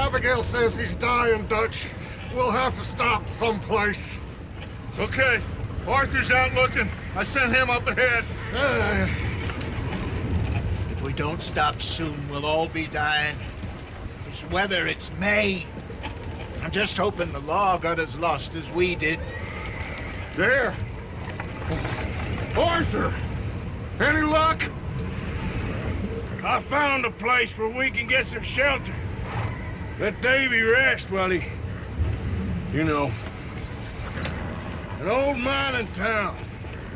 Abigail says he's dying, Dutch. We'll have to stop someplace. Okay, Arthur's out looking. I sent him up ahead. If we don't stop soon, we'll all be dying. This weather, it's May. I'm just hoping the law got as lost as we did. There! Arthur! Any luck? I found a place where we can get some shelter. Let Davy rest while he... You know. An old mining town.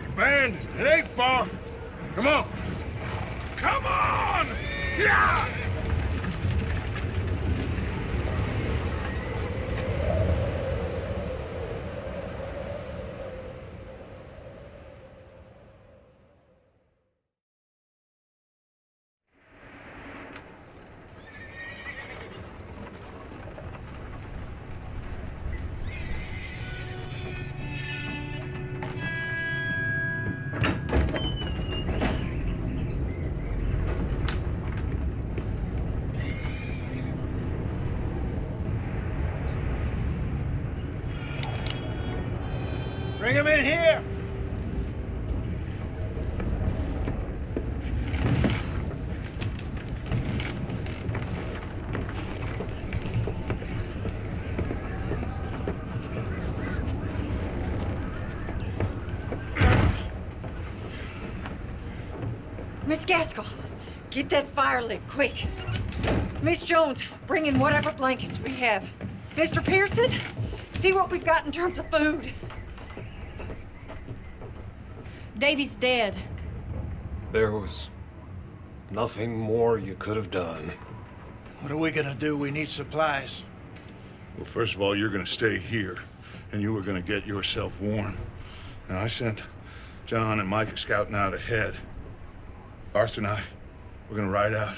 Abandoned. It ain't far. Come on. Come on! Yeah! Bring him in here! Miss Gaskell, get that fire lit, quick. Miss Jones, bring in whatever blankets we have. Mr. Pearson, see what we've got in terms of food. Davy's dead. There was nothing more you could have done. What are we gonna do? We need supplies. Well, first of all, you're gonna stay here, and you are gonna get yourself warm. Now, I sent John and Micah scouting out ahead. Arthur and I, we're gonna ride out,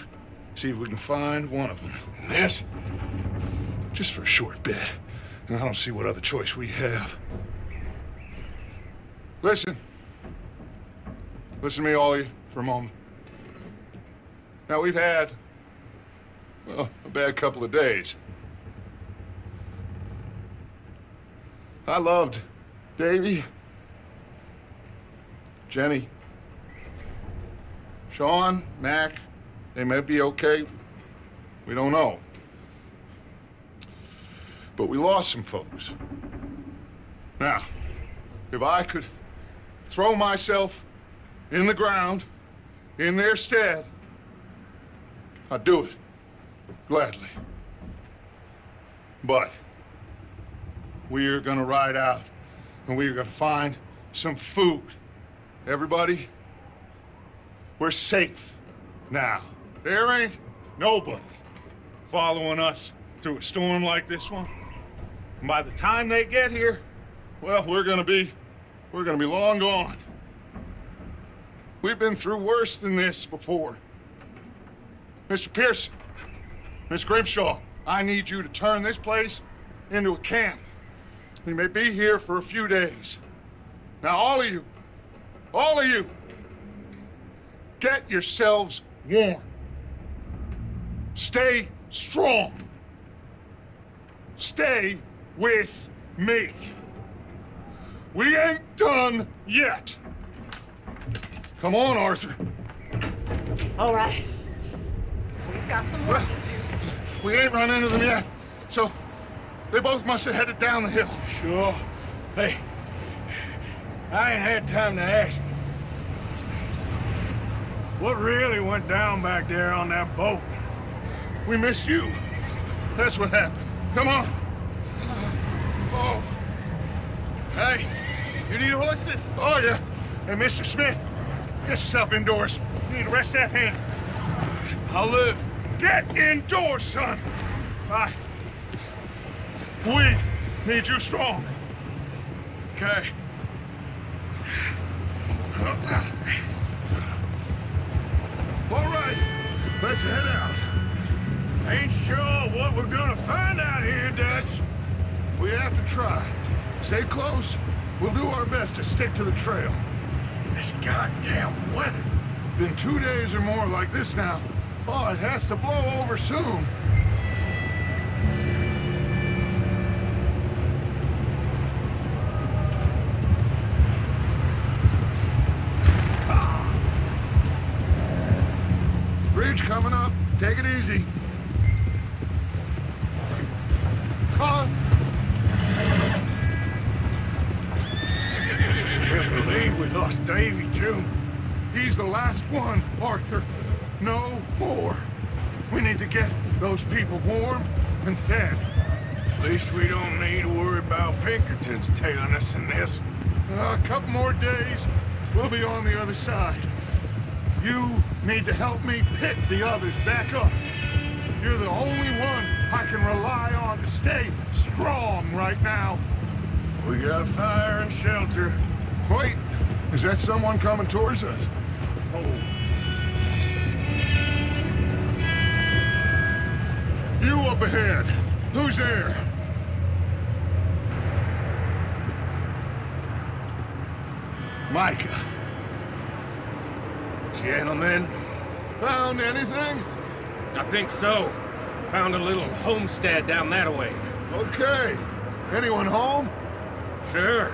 see if we can find one of them. And this, just for a short bit. And I don't see what other choice we have. Listen. Listen to me, all of you, for a moment. Now, we've had, well, a bad couple of days. I loved Davy, Jenny, Sean, Mac. They may be okay. We don't know. But we lost some folks. Now, if I could throw myself in the ground, in their stead, I'd do it, gladly. But we are gonna ride out, and we are gonna find some food. Everybody, we're safe now. There ain't nobody following us through a storm like this one. And by the time they get here, well, we're gonna be long gone. We've been through worse than this before. Mr. Pearson, Miss Grimshaw, I need you to turn this place into a camp. We may be here for a few days. Now, all of you, get yourselves warm. Stay strong. Stay with me. We ain't done yet. Come on, Arthur. All right. We've got some work to do. We ain't run into them yet, so they both must have headed down the hill. Sure. Hey, I ain't had time to ask. What really went down back there on that boat? We missed you. That's what happened. Come on. Oh. Hey, you need horses? Oh, yeah. Hey, Mr. Smith, get yourself indoors. You need to rest that hand. I'll live. Get indoors, son. We need you strong. Okay. All right, let's head out. Ain't sure what we're gonna find out here, Dutch. We have to try. Stay close. We'll do our best to stick to the trail. This goddamn weather. Been 2 days or more like this now. Oh, it has to blow over soon. take it easy. Huh? Can't believe we lost Davy, too. He's the last one, Arthur. No more. We need to get those people warm and fed. At least we don't need to worry about Pinkertons tailing us in this. A couple more days, we'll be on the other side. You need to help me pick the others back up. You're the only one I can rely on to stay strong right now. We got fire and shelter. Wait, is that someone coming towards us? Oh. You up ahead. Who's there? Micah. Gentlemen, Found anything? I think so. Found a little homestead down that way. Okay. Anyone home? Sure.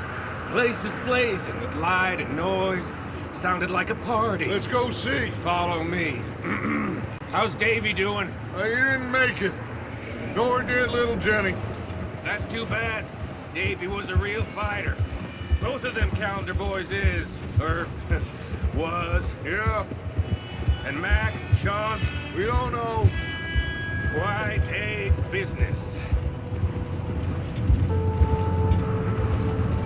Place is blazing with light and noise. Sounded like a party. Let's go see. Follow me. How's Davy doing? He didn't make it. Nor did little Jenny. That's too bad. Davy was a real fighter. Both of them calendar boys is, or was. Yeah, And Mac, Sean, we don't know. quite a business.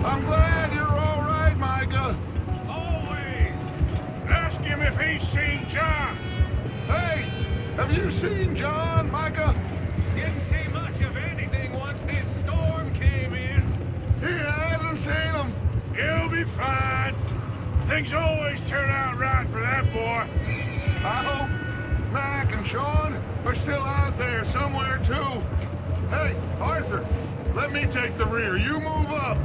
I'm glad you're all right, Micah. Always. Ask him if he's seen John. Hey, have you seen John, Micah? Didn't see much of anything once this storm came in. He hasn't seen him. He'll be fine. Things always turn out right for that boy. I hope Mac and Sean are still out there somewhere, too. Hey, Arthur, let me take the rear. You move up.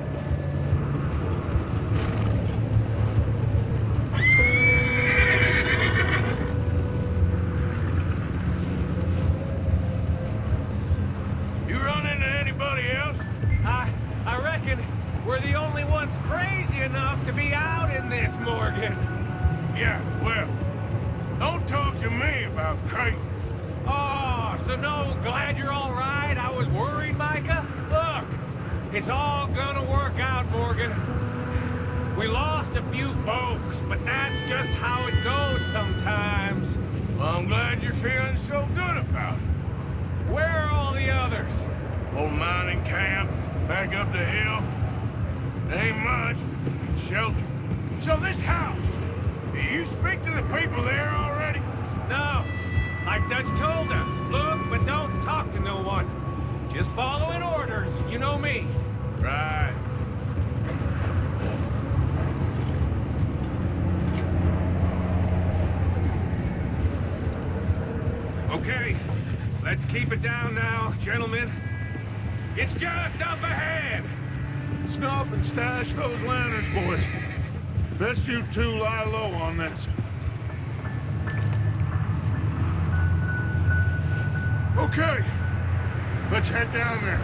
You run into anybody else? I reckon we're the only ones crazy enough to be out in this, Morgan. Yeah, well, don't talk to me about crazy. Oh, so no, glad you're all right. I was worried, Micah. Look, it's all gonna work out, Morgan. We lost a few folks, but that's just how it goes sometimes. Well, I'm glad you're feeling so good about it. Where are all the others? Old mining camp, back up the hill. Ain't much, but shelter. So this house, you speak to the people there already? No, like Dutch told us. Look, but don't talk to no one. Just following orders, you know me. Right. Okay, let's keep it down now, gentlemen. It's just up ahead. Snuff and stash those lanterns, boys. Best you two lie low on this. Okay, let's head down there.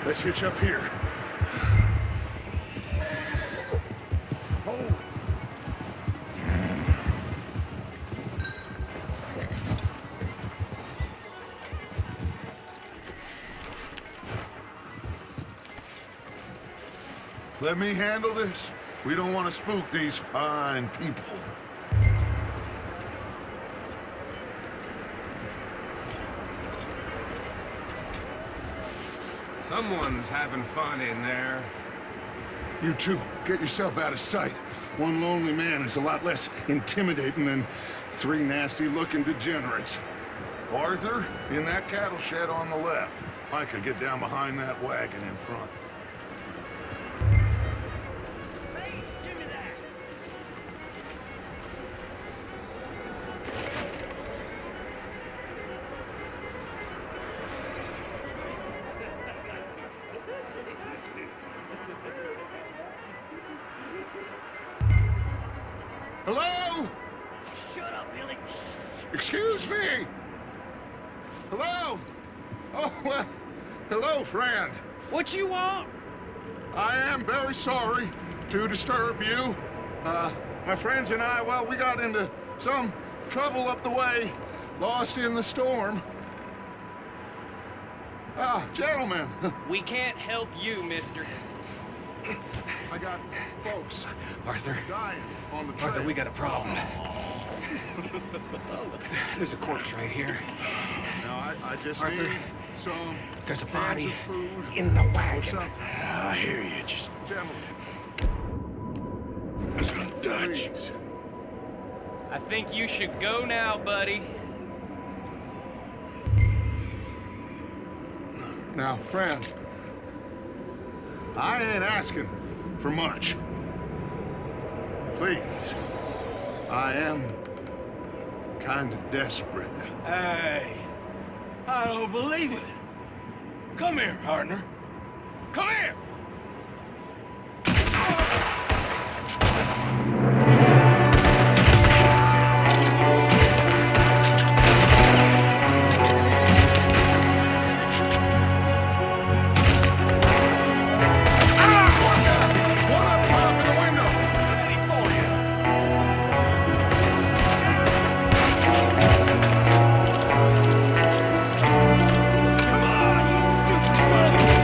Let's hitch up here. Hold. Let me handle this. We don't want to spook these fine people. Someone's having fun in there. You two, get yourself out of sight. One lonely man is a lot less intimidating than three nasty-looking degenerates. Arthur, in that cattle shed on the left. Micah, get down behind that wagon in front. Excuse me! Hello? Oh, well, hello, friend. What you want? I am very sorry to disturb you. My friends and I, well, we got into some trouble up the way, lost in the storm. Ah, gentlemen, We can't help you, mister. I got folks Arthur, dying on the trail. Arthur, we got a problem. There's a corpse right here. Now, I just Arthur, need some There's a cans body of food in the or wagon. something. I hear you. Just Gentlemen, that's on Dutch. please. I think you should go now, buddy. Now, friend, I ain't asking for much. Please, I am kind of desperate. Hey, I don't believe it. Come here, partner. Come here. One up top in the window! Ready for you. Come on, you stupid son of a...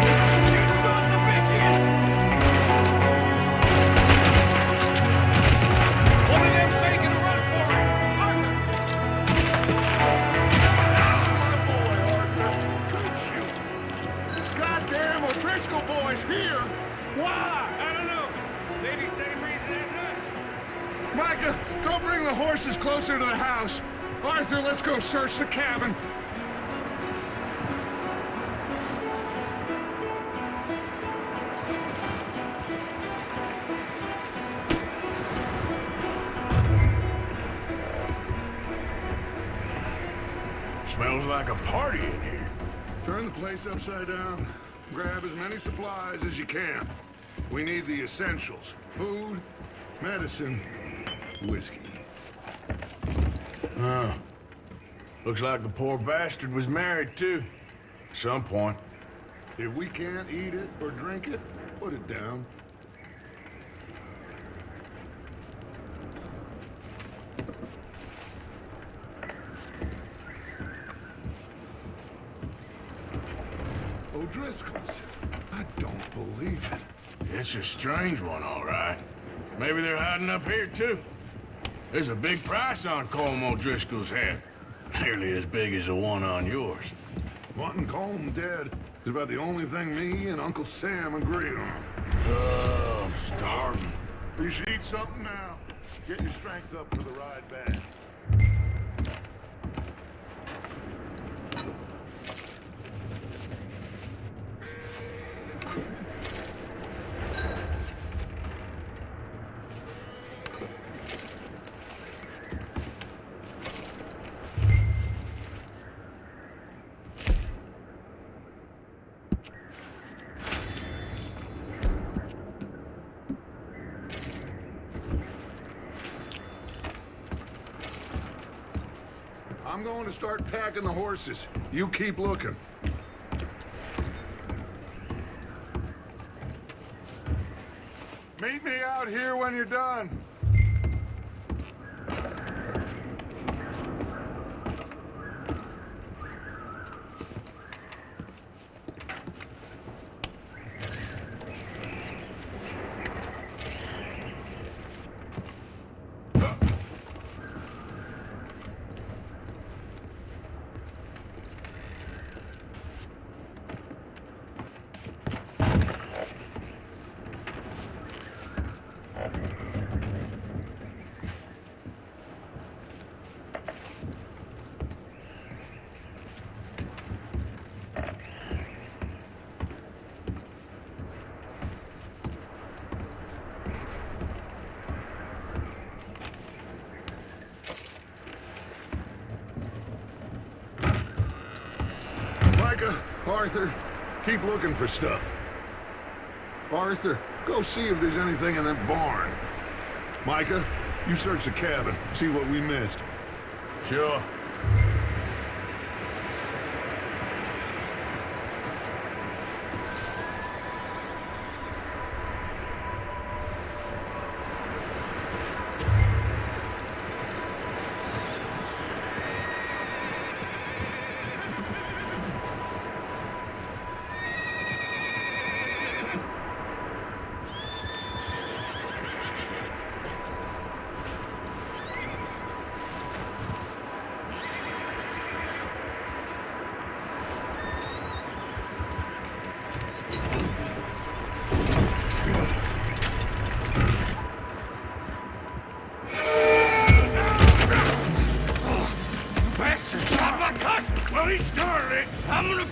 You sons of bitches! One of them's making a run for it. Arthur! Goddamn O'Driscoll boys here! Why? I don't know. Maybe same reason as us. Micah, go bring the horses closer to the house. Arthur, let's go search the cabin. Smells like a party in here. Turn the place upside down. Grab as many supplies as you can. We need the essentials. Food, medicine, whiskey. Oh. Looks like the poor bastard was married, too. At some point. If we can't eat it or drink it, put it down. O'Driscoll's. I don't believe it. It's a strange one, all right. Maybe they're hiding up here, too. There's a big price on Colm O'Driscoll's head. Nearly as big as the one on yours. Wanting Colm dead is about the only thing me and Uncle Sam agree on. Oh, I'm starving. You should eat something now. Get your strength up for the ride back. I'm going to start packing the horses. You keep looking. Meet me out here when you're done. Micah, Arthur, keep looking for stuff. Arthur, go see if there's anything in that barn. Micah, you search the cabin, see what we missed. Sure.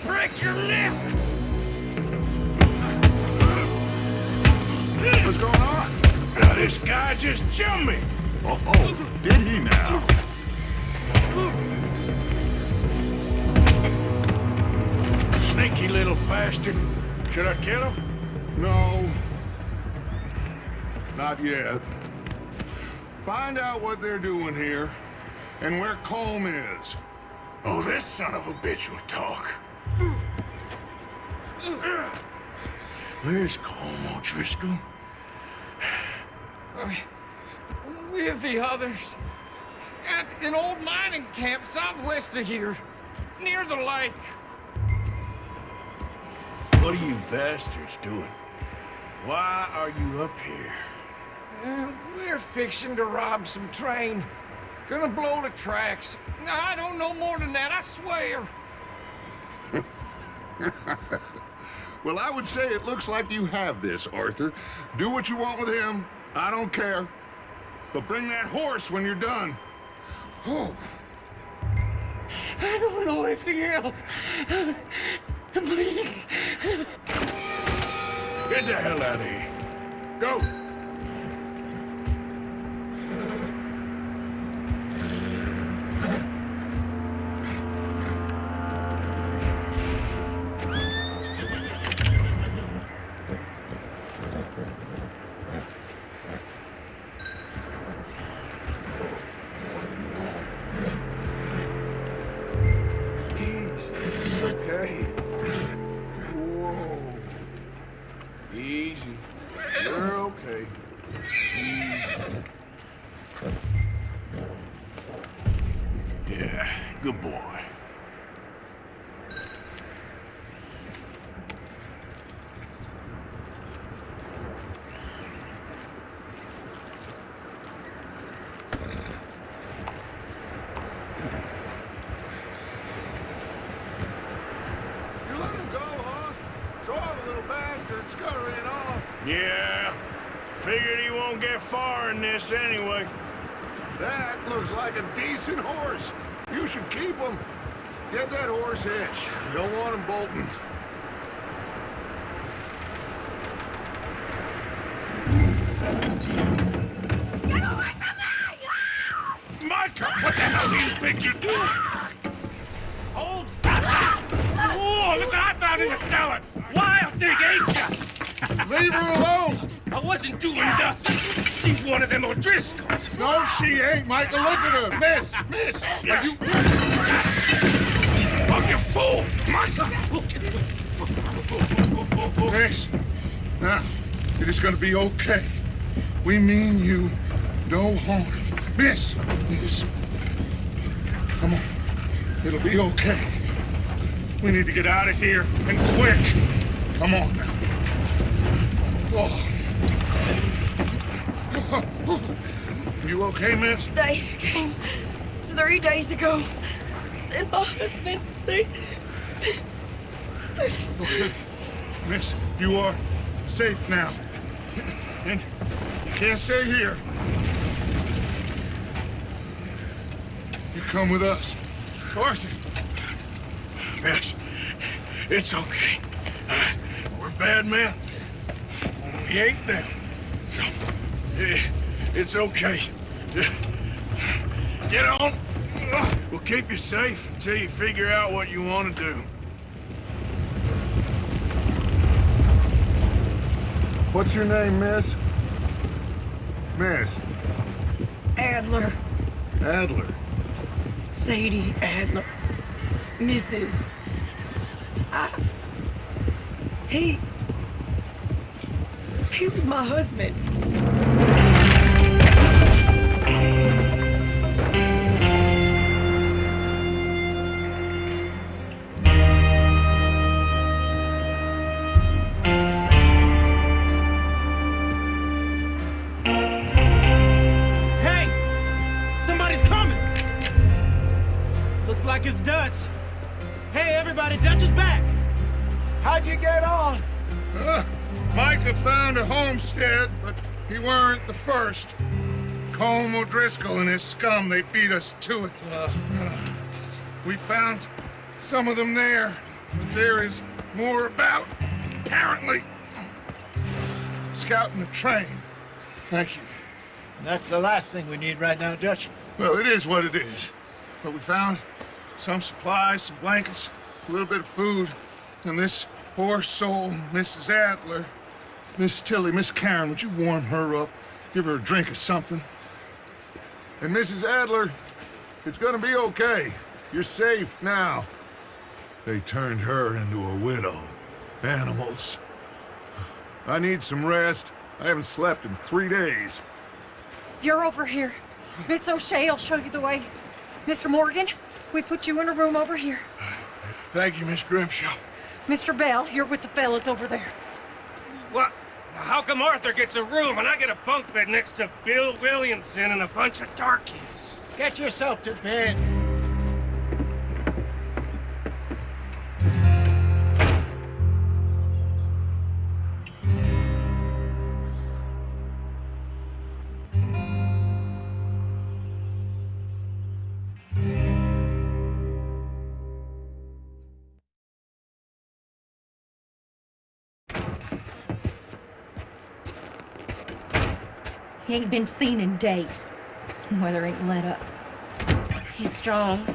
break your neck! What's going on? Now, this guy just jumped me! Oh, did he now? Sneaky little bastard. Should I kill him? No. Not yet. Find out what they're doing here and where Colm is. Oh, this son of a bitch will talk. Where's Colm O'Driscoll? With the others. At an old mining camp southwest of here. Near the lake. What are you bastards doing? Why are you up here? We're fixing to rob some train. Gonna blow the tracks. I don't know more than that, I swear. Well, I would say it looks like you have this, Arthur. Do what you want with him. I don't care. But bring that horse when you're done. Oh. I don't know anything else. Please. Get the hell out of here. Go. It's okay. Whoa. Easy. You're okay. Easy. Yeah, good boy. You let him go, huh? So the little bastard scurrying off. Yeah. Figured he won't get far in this anyway. That looks like a decent horse. You should keep him. Get that horse hitched. You don't want him bolting. Get away from me! Micah, what the hell do you think you're doing? Hold stop! Whoa, look what I found in the cellar! Wild thing, ain't ya? Leave her alone! I wasn't doing nothing. She's one of them O'Driscolls. No, she ain't, Michael. Look at her. Miss, are you... Oh, you fool! Micah! Miss, now, it is gonna be okay. We mean you no harm. Miss, come on. It'll be okay. We need to get out of here, and quick. Come on now. Oh. You okay, miss? They came 3 days ago. And my husband, they... Okay. Miss, you are safe now. And you can't stay here. You come with us. Arthur. Miss, it's okay. We're bad men. We ain't them. It's okay. Get on. We'll keep you safe until you figure out what you want to do. What's your name, miss? Miss. Adler. Adler. Sadie Adler. Mrs. He was my husband. Hey! Somebody's coming! Looks like it's Dutch. Hey, everybody, Dutch is back! How'd you get on? Micah found a homestead, but he weren't the first. Colm O'Driscoll and his scum, they beat us to it. We found some of them there. there is more about, apparently. Scouting the train. Thank you. That's the last thing we need right now, Dutch. Well, it is what it is. But we found some supplies, some blankets, a little bit of food, and this poor soul, Mrs. Adler, Miss Tilly, Miss Karen, would you warm her up? Give her a drink or something? And Mrs. Adler, it's gonna be okay. You're safe now. They turned her into a widow. Animals. I need some rest. I haven't slept in 3 days. You're over here. Miss O'Shea will show you the way. Mr. Morgan, we put you in a room over here. Thank you, Miss Grimshaw. Mr. Bell, you're with the fellas over there. What? How come Arthur gets a room and I get a bunk bed next to Bill Williamson and a bunch of darkies? Get yourself to bed. He ain't been seen in days. Weather ain't let up. He's strong,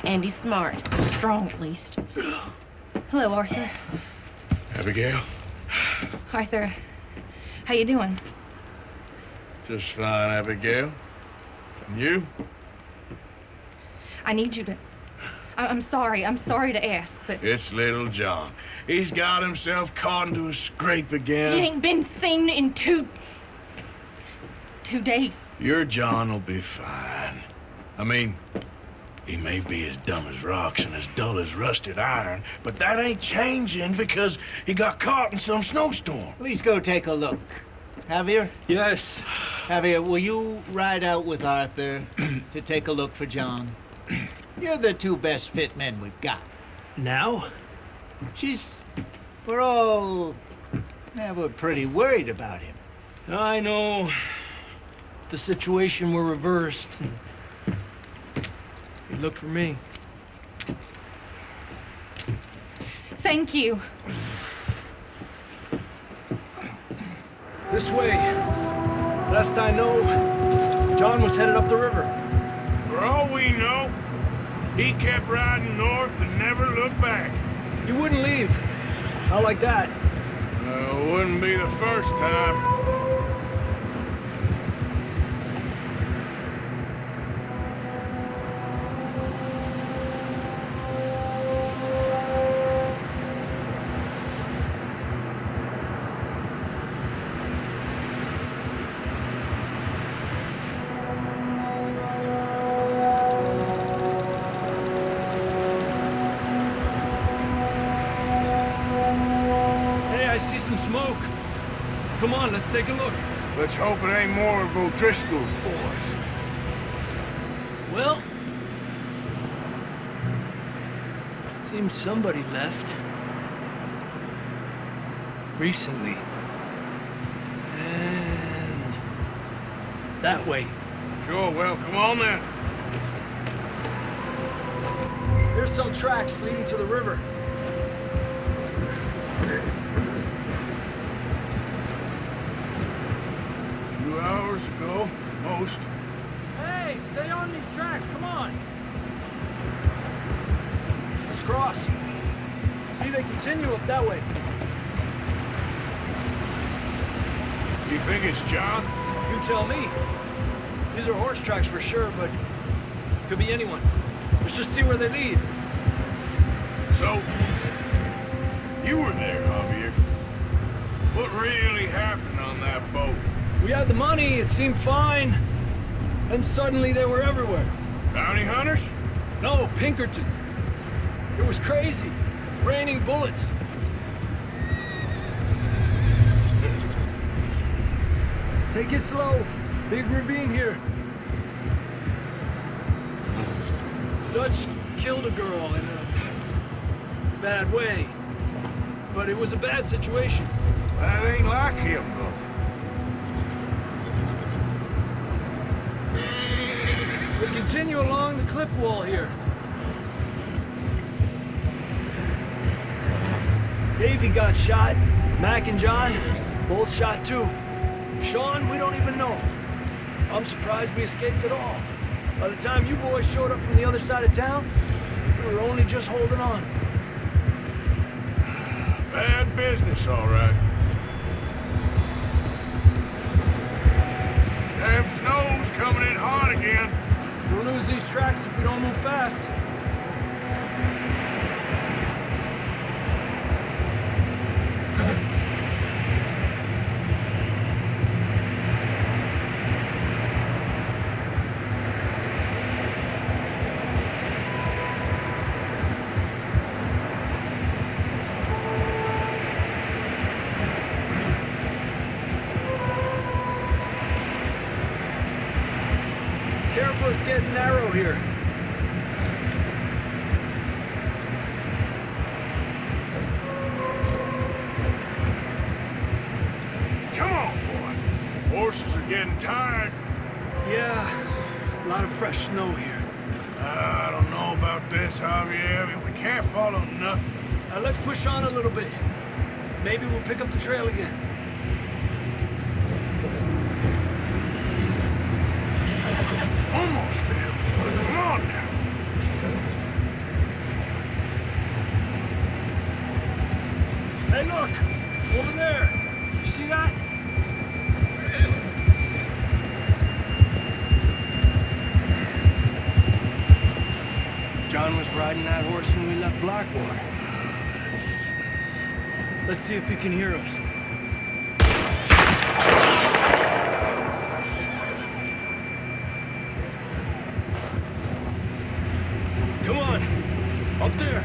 and he's smart. Strong, at least. Hello, Arthur. Abigail? Arthur, how you doing? Just fine, Abigail. And you? I need you to... I'm sorry to ask, but... It's little John. He's got himself caught into a scrape again. He ain't been seen in 2 days. Your John will be fine. I mean, he may be as dumb as rocks and as dull as rusted iron, but that ain't changing because he got caught in some snowstorm. Please go take a look. Javier? Yes. Javier, will you ride out with Arthur to take a look for John? You're the 2 best fit men we've got. Now? We're pretty worried about him. I know. The situation were reversed. He looked for me. Thank you. This way. Last I know, John was headed up the river. For all we know, he kept riding north and never looked back. He wouldn't leave. Not like that. Wouldn't be the first time. Smoke. Come on, let's take a look. Let's hope it ain't more of O'Driscoll's boys. Well, seems somebody left. Recently. And that way. Sure, well, come on then. There's some tracks leading to the river. Hours ago, most. Hey, stay on these tracks, come on! Let's cross. See, they continue up that way. You think it's John? You tell me. These are horse tracks for sure, but could be anyone. Let's just see where they lead. So, you were there, Javier. What really happened on that boat? We had the money, it seemed fine. Then suddenly they were everywhere. Bounty hunters? No, Pinkertons. It was crazy. Raining bullets. Take it slow. Big ravine here. Dutch killed a girl in a bad way. But it was a bad situation. That ain't like him, though. We continue along the cliff wall here. Davey got shot. Mac and John, both shot too. Sean, we don't even know. I'm surprised we escaped at all. By the time you boys showed up from the other side of town, we were only just holding on. Bad business, all right. Damn snow's coming in hard again. We'll lose these tracks if we don't move fast. Careful, it's getting narrow here. Come on, boy. Horses are getting tired. Yeah, a lot of fresh snow here. I don't know about this, Javier. We can't follow nothing. Let's push on a little bit. Maybe we'll pick up the trail again. Almost there. Come on now. Hey, look! Over there! You see that? John was riding that horse when we left Blackwater. Let's see if he can hear us. Come on! Up there!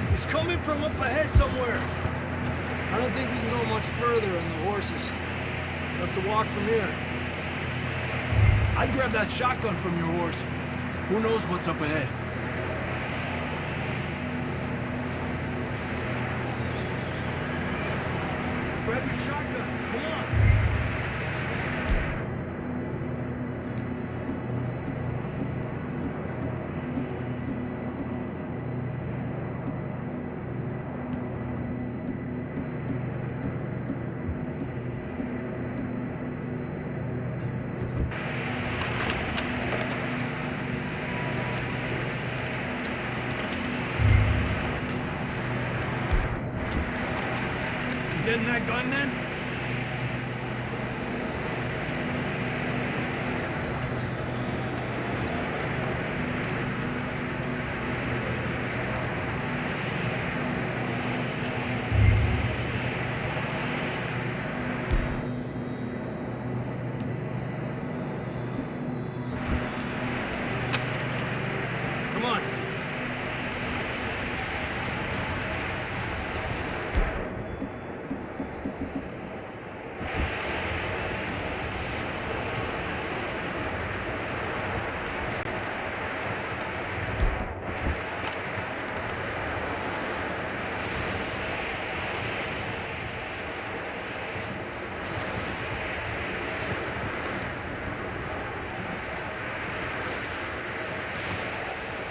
He's coming from up ahead somewhere. I don't think we can go much further on the horses. We'll have to walk from here. I'd grab that shotgun from your horse. Who knows what's up ahead? Grab your shotgun. Come on. Getting that gun then? Come on.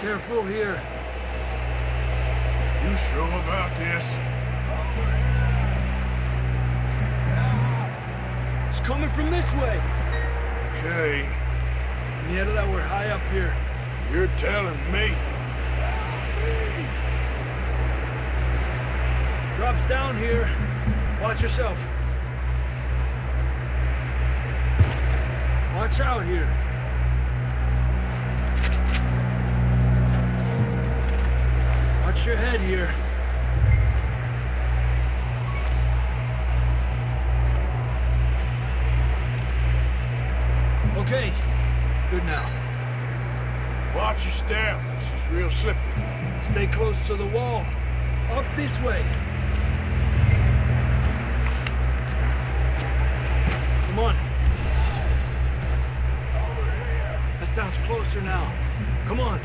Careful here. You sure about this? It's coming from this way. Okay. Yeah, that we're high up here. You're telling me. Drops down here. Watch yourself. Watch out here. Watch your head here. Okay. Good now. Watch your step. This is real slippery. Stay close to the wall. Up this way. Come on. That sounds closer now. Come on.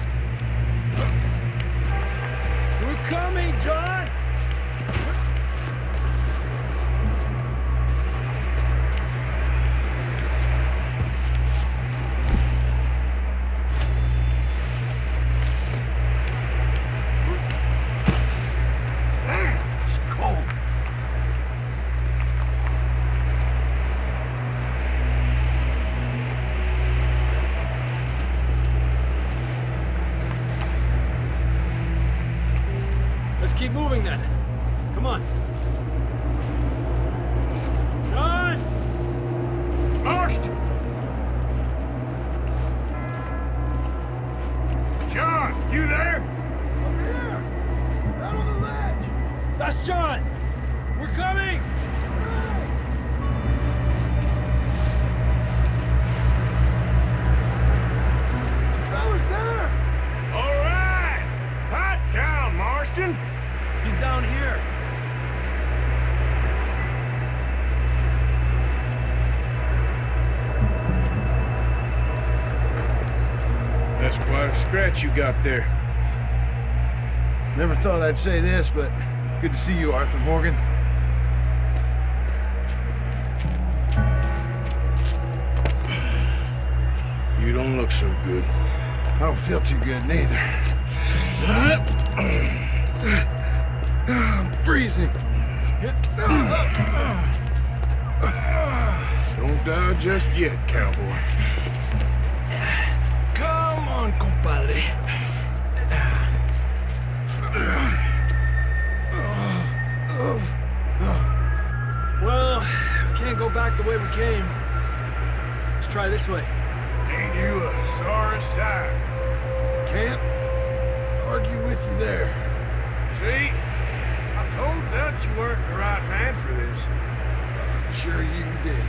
We're coming, John! Quite a scratch you got there. Never thought I'd say this, but it's good to see you, Arthur Morgan. You don't look so good. I don't feel too good, neither. I'm freezing. Don't die just yet, cowboy. Come on, compadre. Well, we can't go back the way we came. Let's try this way. Ain't you a sorry sight? Can't argue with you there. See? I told Dutch you weren't the right man for this. I'm sure you did.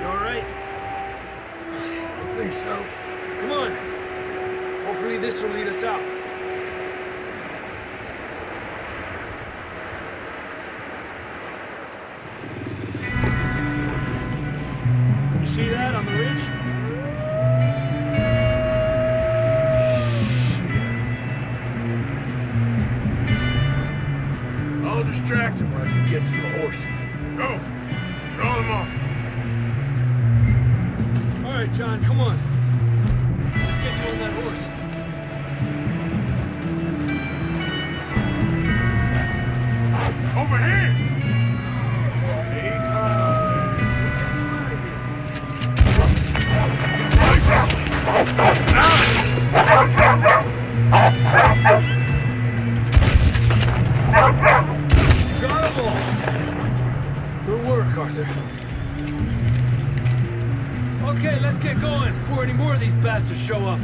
You all right? I don't think so. Come on. Hopefully this will lead us out. You see that on the ridge? I'll distract him while you get to the horses. Go! Draw them off. All right, John, come on. Let's get you on that horse. Over here! Hey, Garble! Good work, Arthur. Okay, let's get going before any more of these bastards show up.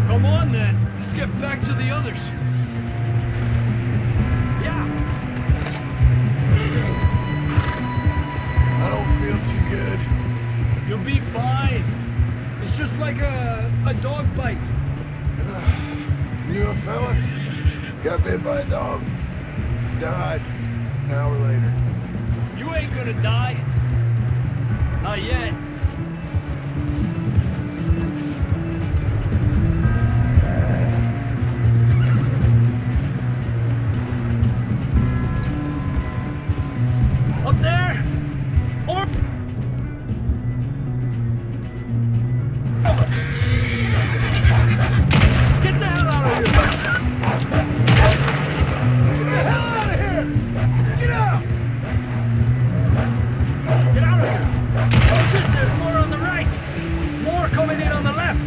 Come on, then. Let's get back to the others. Yeah. I don't feel too good. You'll be fine. It's just like a dog bite. Knew a fella? Got bit by a dog. Died an hour later. You ain't gonna die. Not yet. Up there! Or... Get the hell out of here! Get the hell out of here! Get out! Get out of here! Oh shit, there's more on the right! More coming in on the left!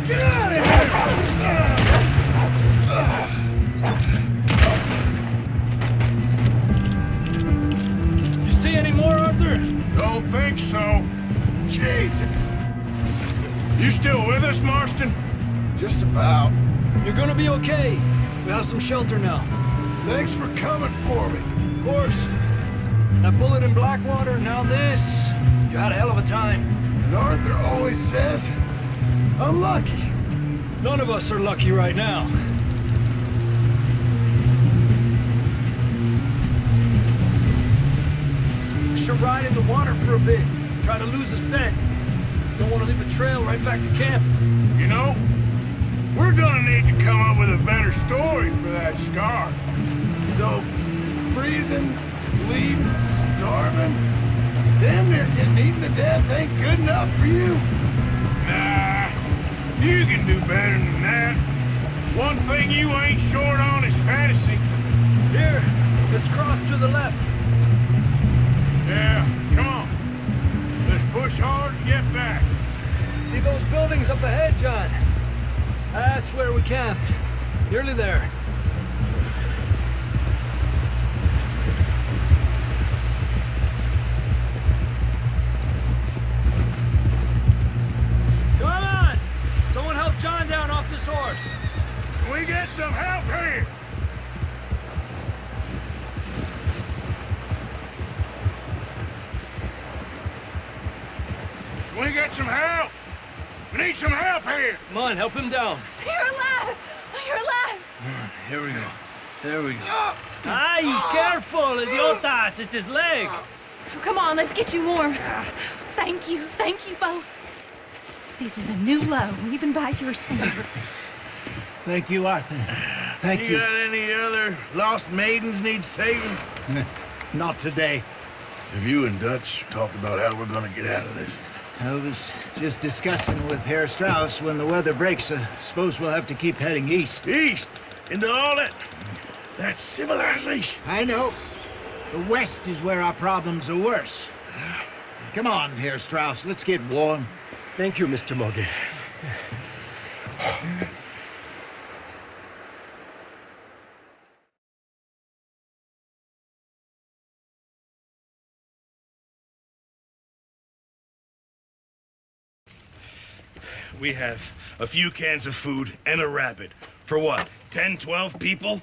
Get out of You see any more, Arthur? Don't think so. here! Jesus! You still with us, Marston? Just about. You're gonna be okay. We have some shelter now. Thanks for coming for me. Of course. That bullet in Blackwater, now this. You had a hell of a time. And Arthur always says, I'm lucky. None of us are lucky right now. We should ride in the water for a bit. Try to lose a scent. Don't want to leave a trail right back to camp. You know, we're gonna need to come up with a better story for that scar. So, freezing, bleeding, starving, damn near getting eaten to death ain't good enough for you. Nah, you can do better than that. One thing you ain't short on is fantasy. Here, let's cross to the left. Yeah, come on. Let's push hard and get back. See those buildings up ahead, John? That's where we camped. Nearly there. Come on! Someone help John down off this horse. Can we we get some help here? Can we get some help? We need some help here. Come on, help him down. You're alive! You're alive! Here we go. There we go. Ay, careful, idiotas! It's his leg. Come on, let's get you warm. Thank you both. This is a new low, even by your standards. Thank you, Arthur. Thank You you. got any other lost maidens need saving? Not today. Have you and Dutch talked about how we're gonna get out of this? I was just discussing with Herr Strauss when the weather breaks. I suppose we'll have to keep heading east. East? Into all that civilization? I know. The west is where our problems are worse. Come on, Herr Strauss, let's get warm. Thank you, Mr. Morgan. We have a few cans of food and a rabbit. For what, 10, 12 people?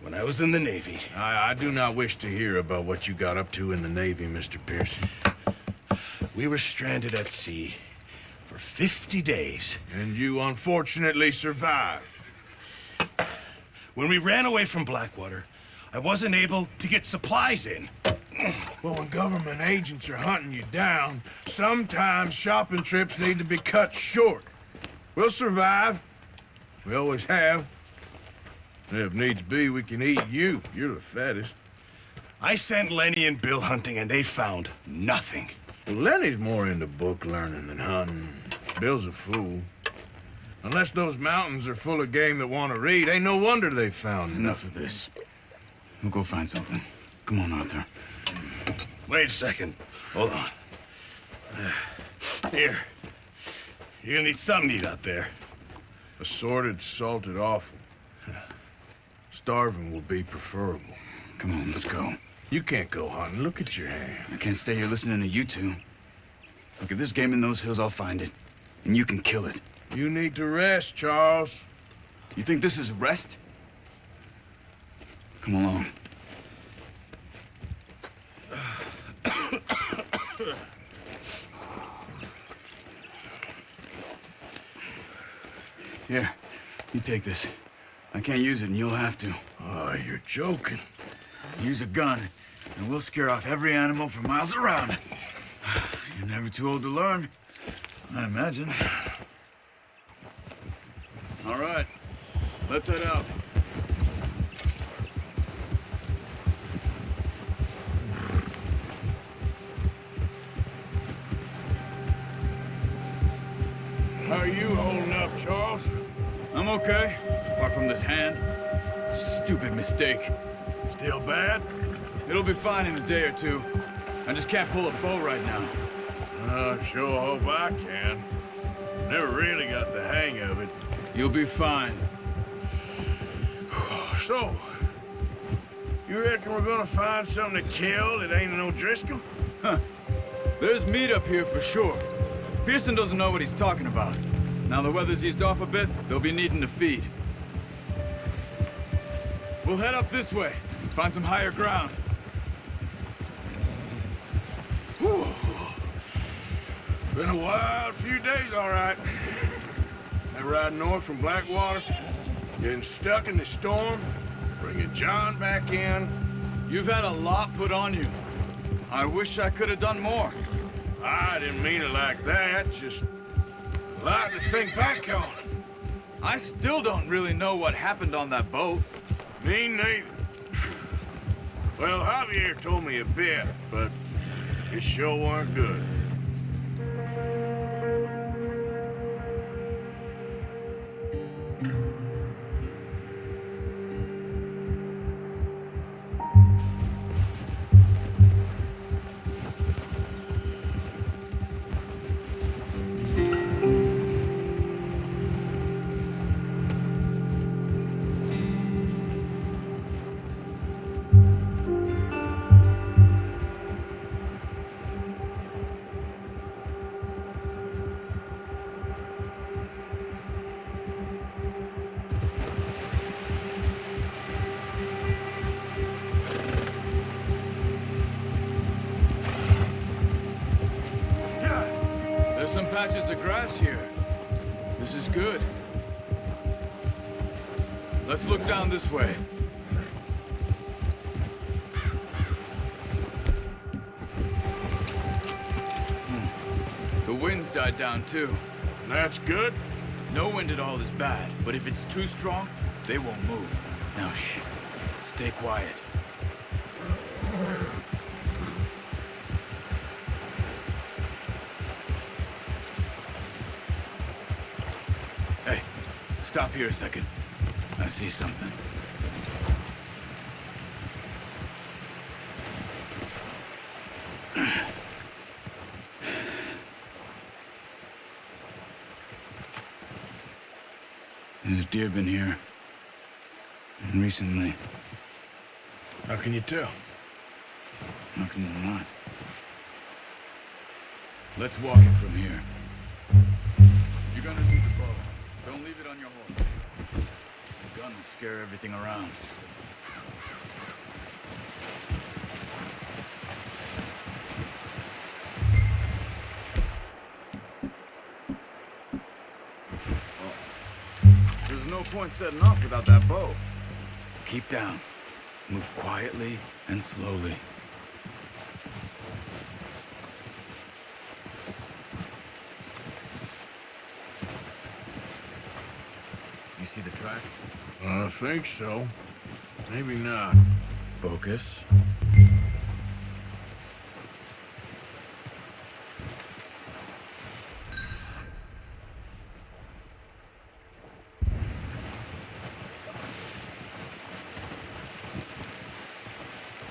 When I was in the Navy... I do not wish to hear about what you got up to in the Navy, Mr. Pearson. We were stranded at sea for 50 days. And you unfortunately survived. When we ran away from Blackwater, I wasn't able to get supplies in. Well, when government agents are hunting you down, sometimes shopping trips need to be cut short. We'll survive. We always have. If needs be, we can eat you. You're the fattest. I sent Lenny and Bill hunting, and they found nothing. Well, Lenny's more into book learning than hunting. Bill's a fool. Unless those mountains are full of game that want to read, ain't no wonder they found Enough of this. We'll go find something. Come on, Arthur. Wait a second. Hold on. Here. You're gonna need something to eat out there. Assorted, salted offal. Starving will be preferable. Come on, let's go. You can't go hunting. Look at your hand. I can't stay here listening to you two. Look, if there's game in those hills, I'll find it. And you can kill it. You need to rest, Charles. You think this is rest? Come along. Here, you take this. I can't use it, and you'll have to. Oh, you're joking. Use a gun, and we'll scare off every animal for miles around. You're never too old to learn, I imagine. All right, let's head out. How are you holding up, Charles? I'm okay, apart from this hand. Stupid mistake. Still bad? It'll be fine in a day or two. I just can't pull a bow right now. I sure hope I can. Never really got the hang of it. You'll be fine. So, you reckon we're gonna find something to kill that ain't no Driscoll? Huh. There's meat up here for sure. Pearson doesn't know what he's talking about. Now the weather's eased off a bit, they'll be needing to feed. We'll head up this way, find some higher ground. Whew. Been a wild few days, all right. That ride north from Blackwater, getting stuck in the storm, bringing John back in. You've had a lot put on you. I wish I could have done more. I didn't mean it like that, just a lot to think back on. I still don't really know what happened on that boat. Me neither. Well, Javier told me a bit, but it sure weren't good. some patches of grass here. This is good. Let's look down this way. The wind's died down too. That's good. No wind at all is bad, but if it's too strong, they won't move. Now shh. Stay quiet. Hey, stop here a second. I see something. There's deer been here. Recently. How can you tell? How can you not? Let's walk it from here. You're gonna need the bow. Don't leave it on your horse. The gun will scare everything around. There's no point setting off without that bow. Keep down. Move quietly and slowly. You see the tracks? I think so. Maybe not. Focus.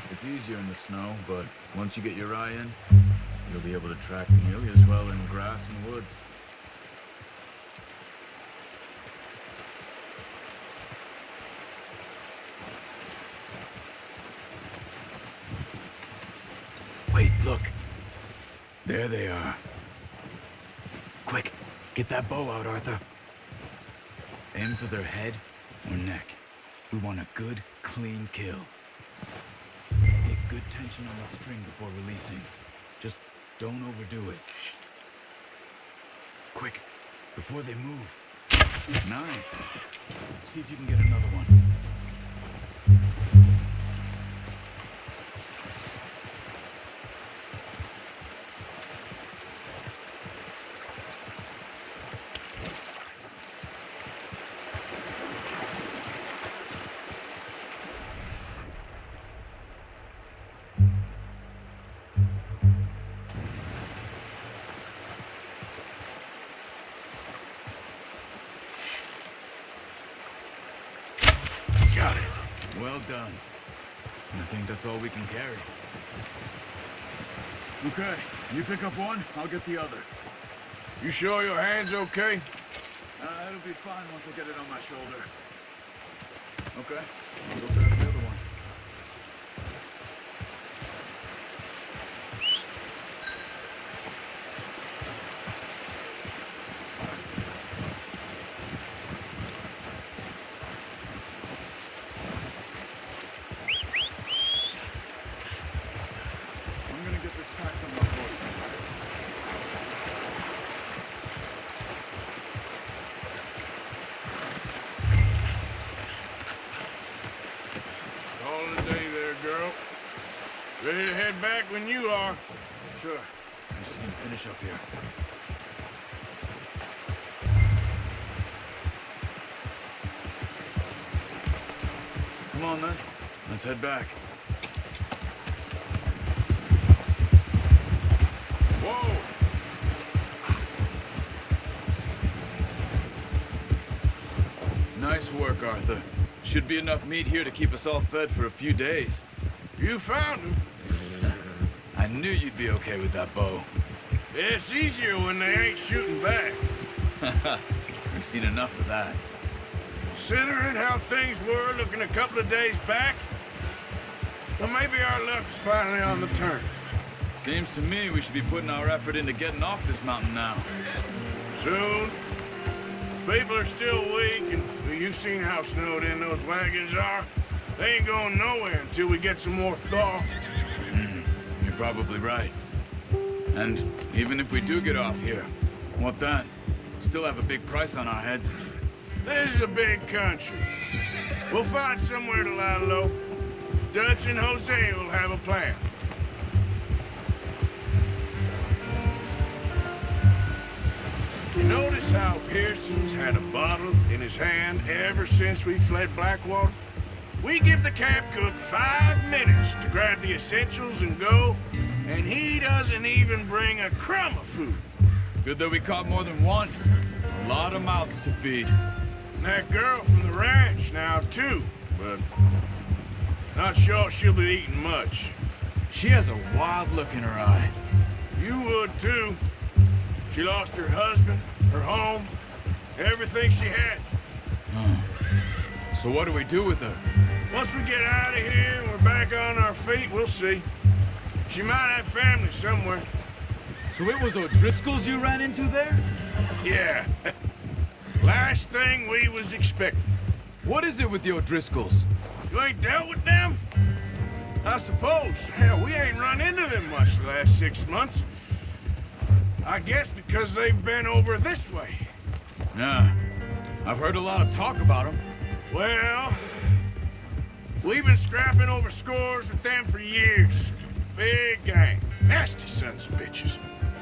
It's easier in the snow, but once you get your eye in, you'll be able to track nearly as well in grass and woods. Wait, look. There they are. Quick, get that bow out, Arthur. Aim for their head or neck. We want a good, clean kill. Get good tension on the string before releasing. Just don't overdo it. Quick, before they move. Nice. See if you can get another one. Well done. I think that's all we can carry. Okay, you pick up one, I'll get the other. You sure your hand's okay? It'll be fine once I get it on my shoulder. Okay, I'll go grab the other one. Ready to head back when you are. Sure. I just need to finish up here. Come on, then. Let's head back. Whoa! Nice work, Arthur. Should be enough meat here to keep us all fed for a few days. You found him. I knew you'd be okay with that bow. It's easier when they ain't shooting back. We've seen enough of that. Considering how things were looking a couple of days back, well, maybe our luck's finally on the turn. Seems to me we should be putting our effort into getting off this mountain now. Soon. People are still weak, and you've seen how snowed in those wagons are. They ain't going nowhere until we get some more thaw. You're probably right. And even if we do get off here, What then? Still have a big price on our heads. This is a big country. We'll find somewhere to lie low. Dutch and Jose will have a plan. You notice how Pearson's had a bottle in his hand ever since we fled Blackwater? We give the camp cook 5 minutes to grab the essentials and go, and he doesn't even bring a crumb of food. Good that we caught more than one. A lot of mouths to feed. And that girl from the ranch now, too, but not sure she'll be eating much. She has a wild look in her eye. You would, too. She lost her husband, her home, everything she had. So what do we do with her? Once we get out of here and we're back on our feet, we'll see. She might have family somewhere. So it was O'Driscoll's you ran into there? Yeah. Last thing we was expecting. What is it with the O'Driscolls? You ain't dealt with them? I suppose. Hell, we ain't run into them much the last 6 months. I guess because they've been over this way. Yeah. I've heard a lot of talk about them. Well, we've been scrapping over scores with them for years. Big gang. Nasty sons of bitches.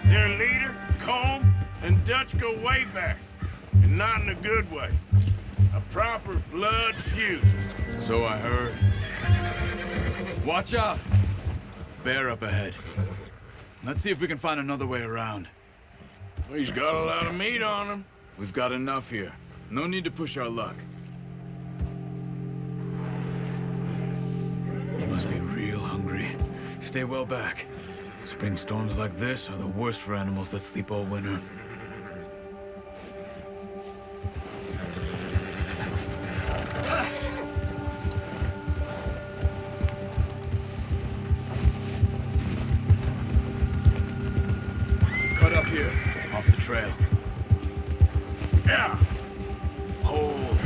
Their leader, Combe, and Dutch go way back. And not in a good way. A proper blood feud. So I heard. Watch out! Bear up ahead. Let's see if we can find another way around. He's got a lot of meat on him. We've got enough here. No need to push our luck. He must be real hungry. Stay well back. Spring storms like this are the worst for animals that sleep all winter. Cut up here, off the trail. Yeah. Hold.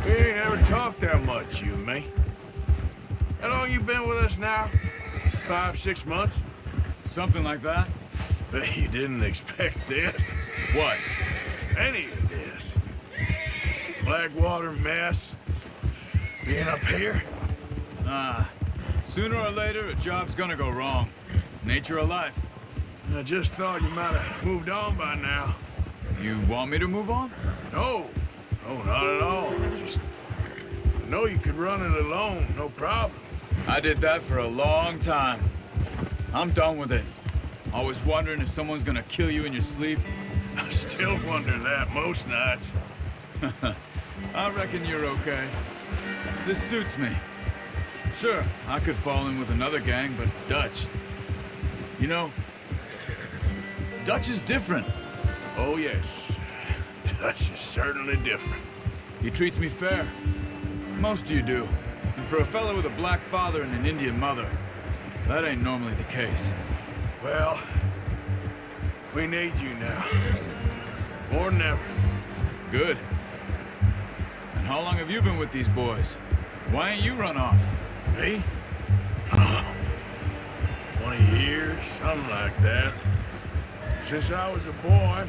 We ain't ever talked that much, you and me. How long you been with us now? 5, 6 months? Something like that. Bet you didn't expect this. What? Any of this. Blackwater mess. Being up here. Sooner or later, a job's gonna go wrong. Nature of life. I just thought you might have moved on by now. You want me to move on? No. No, not at all. I know you could run it alone, no problem. I did that for a long time. I'm done with it. Always wondering if someone's gonna kill you in your sleep. I still wonder that most nights. I reckon you're okay. This suits me. Sure, I could fall in with another gang, but Dutch... You know, Dutch is different. Oh, yes. Dutch is certainly different. He treats me fair. Most of you do. And for a fellow with a black father and an Indian mother, that ain't normally the case. Well, we need you now. More than ever. Good. And how long have you been with these boys? Why ain't you run off? Me? Oh, 20 years, something like that. Since I was a boy.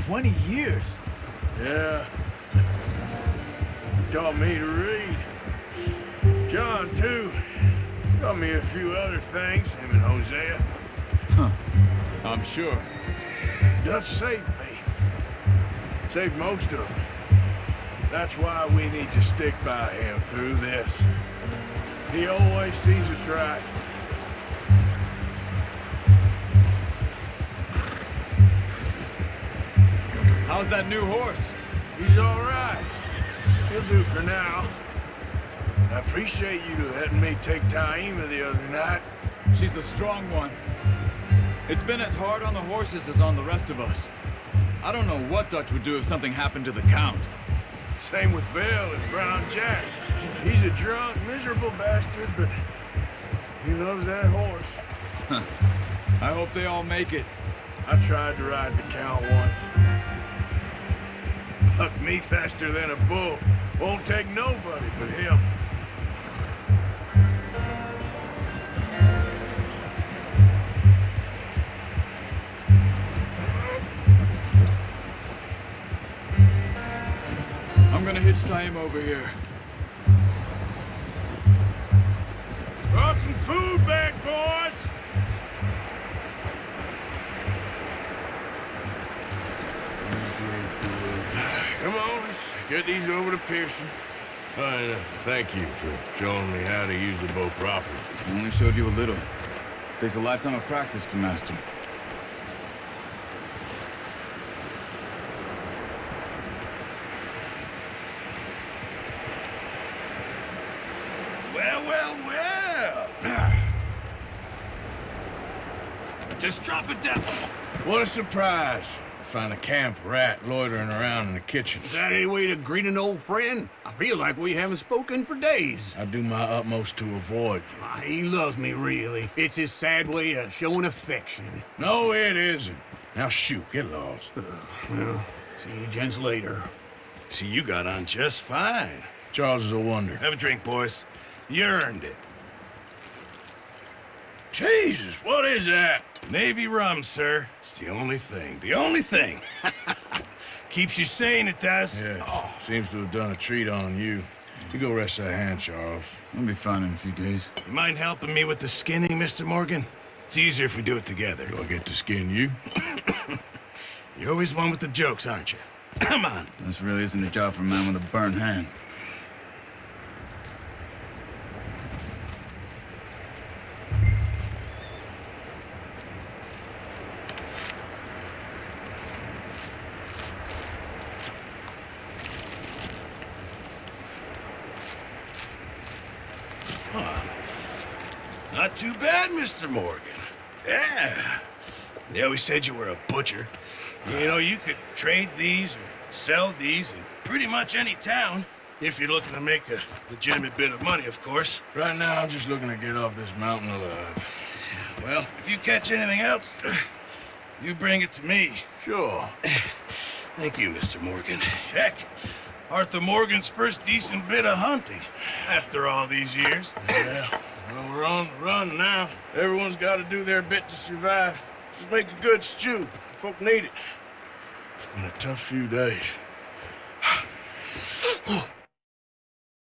20 years? Yeah. Taught me to read. John, too. Taught me a few other things, him and Hosea. Huh. I'm sure. Dutch saved me. Saved most of us. That's why we need to stick by him through this. He always sees us right. How's that new horse? He's all right. He'll do for now. I appreciate you letting me take Taima the other night. She's a strong one. It's been as hard on the horses as on the rest of us. I don't know what Dutch would do if something happened to the Count. Same with Bill and Brown Jack. He's a drunk, miserable bastard, but he loves that horse. Huh. I hope they all make it. I tried to ride the Count once. Bucked me faster than a bull. Won't take nobody but him. Let's tie him over here. Brought some food back, boys! Come on, let's get these over to Pearson. And thank you for showing me how to use the bow properly. I only showed you a little. Takes a lifetime of practice to master. Well. Just drop it down. What a surprise. Find a camp rat loitering around in the kitchen. Is that any way to greet an old friend? I feel like we haven't spoken for days. I do my utmost to avoid you. He loves me, really. It's his sad way of showing affection. No, it isn't. Now shoot, get lost. Well, see you gents later. See, you got on just fine. Charles is a wonder. Have a drink, boys. You earned it. Jesus, what is that? Navy rum, sir. It's the only thing. The only thing. Keeps you sane, it does. Yes, seems to have done a treat on you. You go rest that hand, Charles. I'll be fine in a few days. You mind helping me with the skinning, Mr. Morgan? It's easier if we do it together. Do I get to skin you? You're always one with the jokes, aren't you? Come on. This really isn't a job for a man with a burnt hand. Not too bad, Mr. Morgan. Yeah. They always said you were a butcher. You know, you could trade these or sell these in pretty much any town. If you're looking to make a legitimate bit of money, of course. Right now, I'm just looking to get off this mountain alive. Well, if you catch anything else, you bring it to me. Sure. Thank you, Mr. Morgan. Heck, Arthur Morgan's first decent bit of hunting after all these years. Yeah. Well, we're on the run now. Everyone's got to do their bit to survive. Just make a good stew. Folk need it. It's been a tough few days.